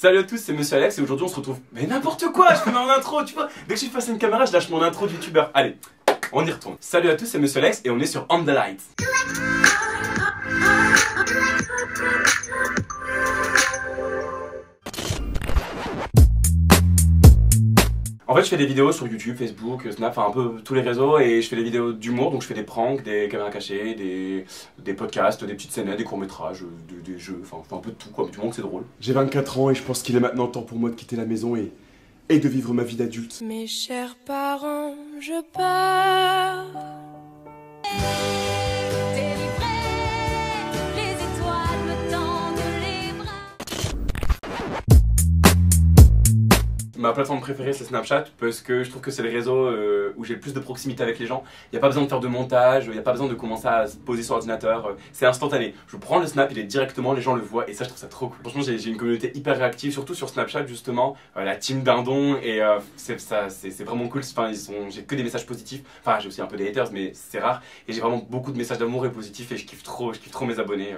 Salut à tous, c'est Monsieur Alex et aujourd'hui on se retrouve... Mais n'importe quoi, je fais mon intro, tu vois. Dès que je suis face à une caméra, je lâche mon intro de youtubeur. Allez, on y retourne. Salut à tous, c'est Monsieur Alex et on est sur On The Light. En fait, je fais des vidéos sur YouTube, Facebook, Snap, enfin un peu tous les réseaux et je fais des vidéos d'humour, donc je fais des pranks, des caméras cachées, des podcasts, des petites scènes, des courts-métrages, des jeux, enfin un peu de tout quoi, mais du moment que c'est drôle. J'ai 24 ans et je pense qu'il est maintenant temps pour moi de quitter la maison et de vivre ma vie d'adulte. Mes chers parents, je pars. Ma plateforme préférée c'est Snapchat parce que je trouve que c'est le réseau où j'ai le plus de proximité avec les gens. Il n'y a pas besoin de faire de montage, il n'y a pas besoin de commencer à se poser sur l'ordinateur. C'est instantané. Je prends le snap, il est directement, les gens le voient et ça je trouve ça trop cool. Franchement j'ai une communauté hyper réactive, surtout sur Snapchat justement. La team Dindon et c'est vraiment cool. Enfin, j'ai que des messages positifs. Enfin j'ai aussi un peu des haters mais c'est rare. Et j'ai vraiment beaucoup de messages d'amour et positifs et je kiffe trop mes abonnés.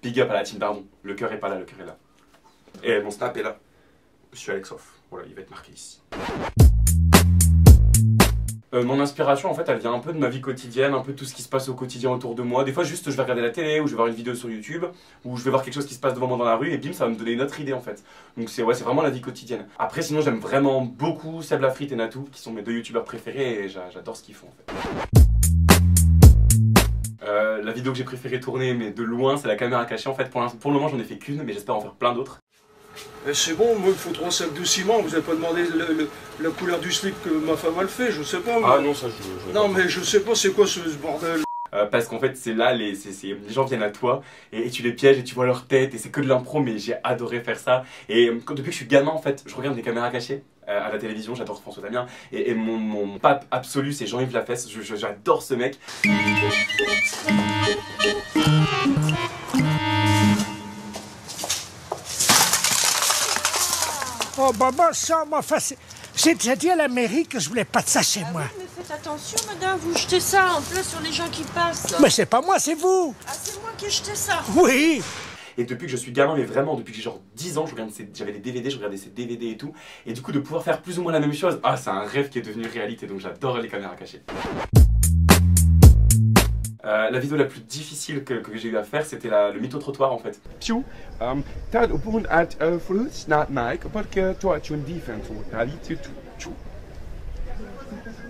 Big up à la team Dindon. Le cœur est pas là, le cœur est là. Et mon snap est là. Je suis Alex Off. Voilà, il va être marqué ici. Mon inspiration, en fait, elle vient un peu de ma vie quotidienne, un peu de tout ce qui se passe au quotidien autour de moi. Des fois, juste, je vais regarder la télé, ou je vais voir une vidéo sur YouTube, ou je vais voir quelque chose qui se passe devant moi dans la rue, et bim, ça va me donner une autre idée, en fait. Donc c'est vraiment la vie quotidienne. Après, sinon, j'aime vraiment beaucoup Seb Lafrite et Natou, qui sont mes deux youtubeurs préférés, et j'adore ce qu'ils font, en fait. La vidéo que j'ai préféré tourner, mais de loin, c'est la caméra cachée. En fait, pour le moment, j'en ai fait qu'une, mais j'espère en faire plein d'autres. C'est bon, moi il faut 3 sacs de ciment, vous avez pas demandé la couleur du slip que ma femme a le fait, je sais pas. Mais... Ah non, ça je non mais je sais pas c'est quoi ce bordel. Parce qu'en fait c'est là, les gens viennent à toi et tu les pièges et tu vois leur tête et c'est que de l'impro mais j'ai adoré faire ça. Et depuis que je suis gamin en fait, je regarde des caméras cachées à la télévision, j'adore François Damien. Et mon pape absolu c'est Jean-Yves Lafesse, j'adore ce mec. Oh, bah ça, moi, j'ai déjà dit à la mairie que je voulais pas de ça chez moi. Oui, mais faites attention, madame, vous jetez ça en plein sur les gens qui passent. Mais c'est pas moi, c'est vous. Ah, c'est moi qui ai jeté ça. Oui. Et depuis que je suis gamin, mais vraiment depuis que j'ai genre 10 ans, j'avais des DVD, je regardais ces DVD et tout. Et du coup de pouvoir faire plus ou moins la même chose, ah c'est un rêve qui est devenu réalité, donc j'adore les caméras cachées. La vidéo la plus difficile que j'ai eu à faire, c'était le mytho-trottoir en fait.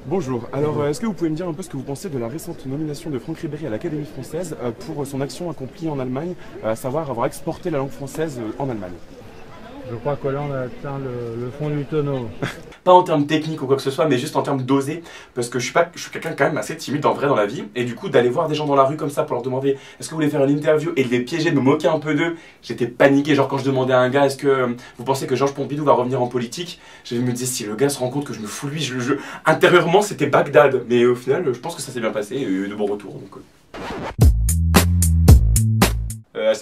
Bonjour, alors est-ce que vous pouvez me dire un peu ce que vous pensez de la récente nomination de Franck Ribéry à l'Académie française pour son action accomplie en Allemagne, à savoir avoir exporté la langue française en Allemagne? Je crois que là on a atteint le fond du tonneau. Pas en termes techniques ou quoi que ce soit, mais juste en termes d'oser, parce que je suis quelqu'un quand même assez timide en vrai dans la vie, et du coup d'aller voir des gens dans la rue comme ça pour leur demander est-ce que vous voulez faire une interview et de les piéger, de me moquer un peu d'eux, j'étais paniqué, genre quand je demandais à un gars est-ce que vous pensez que Georges Pompidou va revenir en politique, je me disais si le gars se rend compte que je me fous lui, intérieurement c'était Bagdad, mais au final je pense que ça s'est bien passé, et de bons retours donc...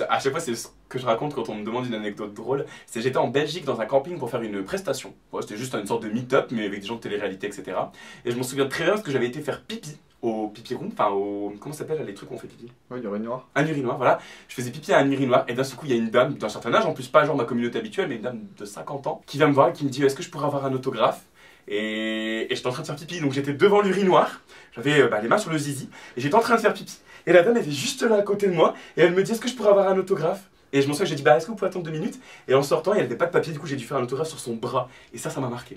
à chaque fois, c'est ce que je raconte quand on me demande une anecdote drôle. C'est j'étais en Belgique dans un camping pour faire une prestation. Ouais, c'était juste une sorte de meet-up, mais avec des gens de télé-réalité, etc. Et je m'en souviens très bien parce que j'avais été faire pipi au pipi room, enfin au... Comment ça s'appelle les trucs où on fait pipi? Ouais, une urinoir. Un urinoir, voilà. Je faisais pipi à un urinoir et d'un seul coup, il y a une dame d'un certain âge, en plus pas genre ma communauté habituelle, mais une dame de 50 ans, qui vient me voir et qui me dit est-ce que je pourrais avoir un autographe? Et j'étais en train de faire pipi, donc j'étais devant l'urinoir, j'avais les mains sur le zizi, et j'étais en train de faire pipi. Et la dame était juste là à côté de moi, et elle me dit est-ce que je pourrais avoir un autographe? Et je m'en souviens, j'ai dit bah est-ce que vous pouvez attendre 2 minutes? Et en sortant, elle n'avait pas de papier, du coup j'ai dû faire un autographe sur son bras. Et ça m'a marqué.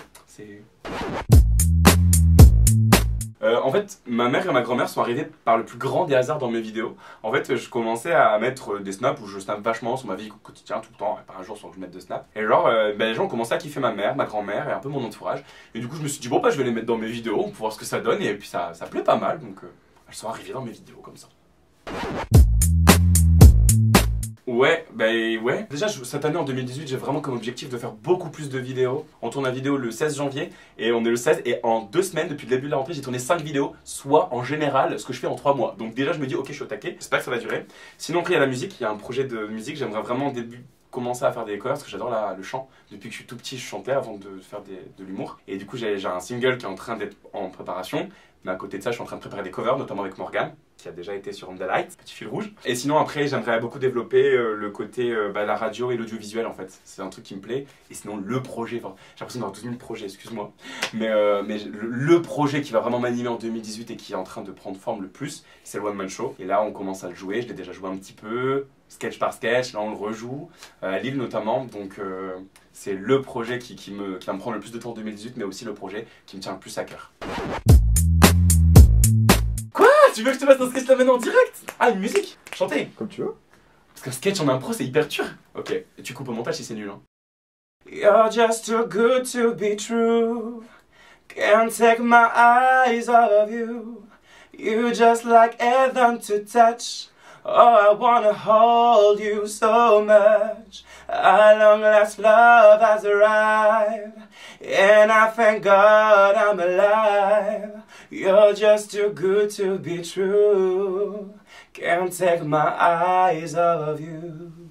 En fait, ma mère et ma grand-mère sont arrivées par le plus grand des hasards dans mes vidéos. En fait, je commençais à mettre des snaps où je snap vachement sur ma vie quotidienne tout le temps, pas un jour sans que je mette de snap. Et genre, les gens ont commencé à kiffer ma mère, ma grand-mère et un peu mon entourage. Et du coup, je me suis dit bon bah je vais les mettre dans mes vidéos pour voir ce que ça donne. Et puis ça plaît pas mal, donc elles sont arrivées dans mes vidéos comme ça. Ouais, ouais. Déjà, cette année en 2018, j'ai vraiment comme objectif de faire beaucoup plus de vidéos. On tourne la vidéo le 16 janvier et on est le 16 et en 2 semaines, depuis le début de la rentrée, j'ai tourné 5 vidéos, soit en général ce que je fais en 3 mois. Donc déjà, je me dis, ok, je suis au taquet, j'espère que ça va durer. Sinon, après, il y a la musique, il y a un projet de musique, j'aimerais vraiment au début commencer à faire des covers parce que j'adore le chant. Depuis que je suis tout petit, je chantais avant de faire de l'humour. Et du coup, j'ai un single qui est en train d'être en préparation. Mais à côté de ça, je suis en train de préparer des covers, notamment avec Morgane. qui a déjà été sur On The Light, petit fil rouge. Et sinon après j'aimerais beaucoup développer le côté la radio et l'audiovisuel en fait. C'est un truc qui me plaît. Et sinon le projet, enfin, j'ai l'impression d'avoir 12 000 projets, excuse-moi. Mais le projet qui va vraiment m'animer en 2018 et qui est en train de prendre forme le plus, c'est le One Man Show. Et là on commence à le jouer, je l'ai déjà joué un petit peu, sketch par sketch, là on le rejoue, à Lille notamment. Donc c'est le projet qui va me prendre le plus de temps en 2018, mais aussi le projet qui me tient le plus à cœur. Tu veux que je te fasse un sketch là maintenant en direct? Ah, une musique? Chanter? Comme tu veux. Parce qu'un sketch en impro c'est hyper dur. Ok, et tu coupes au montage si c'est nul hein. You're just too good to be true. Can't take my eyes off of you. You just like heaven to touch. Oh, I wanna hold you so much. At long last love has arrived. And I thank God I'm alive. You're just too good to be true. Can't take my eyes off of you.